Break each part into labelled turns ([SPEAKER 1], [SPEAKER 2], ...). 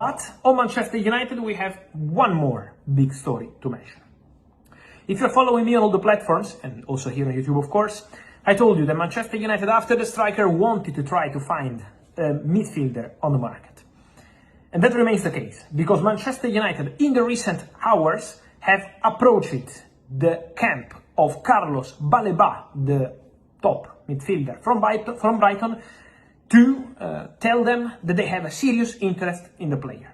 [SPEAKER 1] But on Manchester United, we have one more big story to mention. If you're following me on all the platforms, and also here on YouTube, of course, I told you that Manchester United, after the striker, wanted to try to find a midfielder on the market. And that remains the case, because Manchester United, in the recent hours, have approached the camp of Carlos Baleba, the top midfielder from Brighton, to tell them that they have a serious interest in the player.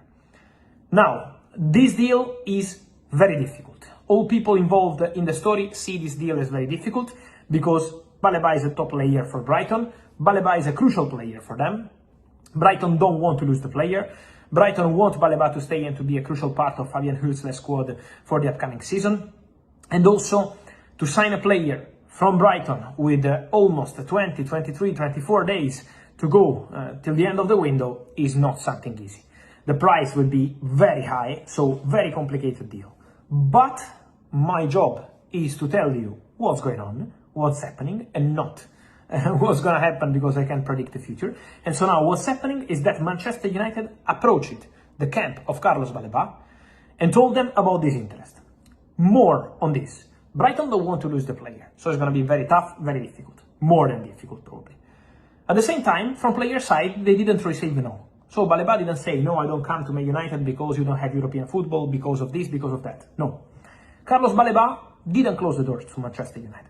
[SPEAKER 1] Now, this deal is very difficult. All people involved in the story see this deal as very difficult because Baleba is a top player for Brighton. Baleba is a crucial player for them. Brighton don't want to lose the player. Brighton want Baleba to stay and to be a crucial part of Fabian Hutzler's squad for the upcoming season. And also to sign a player from Brighton with almost 20, 23, 24 days to go till the end of the window is not something easy. The price will be very high, so very complicated deal. But my job is to tell you what's going on, what's happening, and not what's going to happen, because I can't predict the future. And so now what's happening is that Manchester United approached the camp of Carlos Baleba and told them about this interest. More on this. Brighton don't want to lose the player, so it's going to be very tough, very difficult. More than difficult, probably. At the same time, from player side, they didn't receive a no. So Baleba didn't say, no, I don't come to Man United because you don't have European football, because of this, because of that. No. Carlos Baleba didn't close the doors to Manchester United.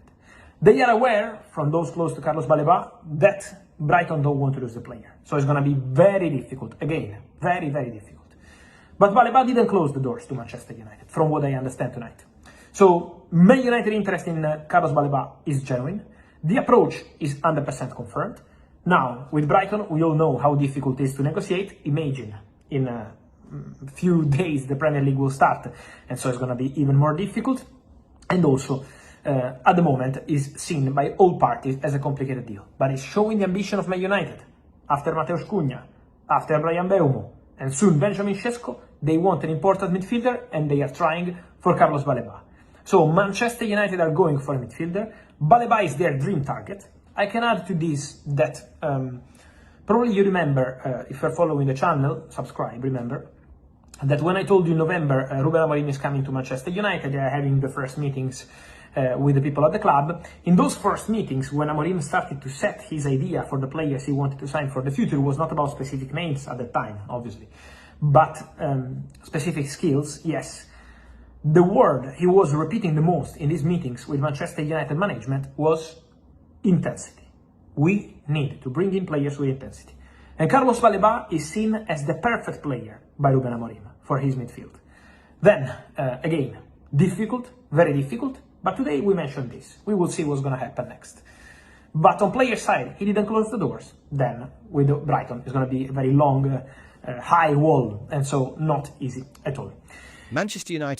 [SPEAKER 1] They are aware, from those close to Carlos Baleba, that Brighton don't want to lose the player. So it's going to be very difficult. Again, very, very difficult. But Baleba didn't close the doors to Manchester United, from what I understand tonight. So Man United interest in Carlos Baleba is genuine. The approach is 100% confirmed. Now, with Brighton, we all know how difficult it is to negotiate. Imagine, in a few days, the Premier League will start, and so it's going to be even more difficult. And also, at the moment, is seen by all parties as a complicated deal. But it's showing the ambition of Man United. After Mateusz Cunha, after Brian Mbeumo, and soon Benjamin Sesko, they want an important midfielder, and they are trying for Carlos Baleba. So Manchester United are going for a midfielder. Baleba is their dream target. I can add to this that probably you remember, if you're following the channel, subscribe, remember, that when I told you in November, Ruben Amorim is coming to Manchester United, they are having the first meetings with the people at the club. In those first meetings, when Amorim started to set his idea for the players he wanted to sign for the future, it was not about specific names at the time, obviously, but specific skills, yes. The word he was repeating the most in these meetings with Manchester United management was intensity. We need to bring in players with intensity. And Carlos Baleba is seen as the perfect player by Ruben Amorim for his midfield. Then, again, difficult, very difficult, but today we mentioned this. We will see what's going to happen next. But on player side, he didn't close the doors. Then, with Brighton, it's going to be a very long, high wall, and so not easy at all.
[SPEAKER 2] Manchester United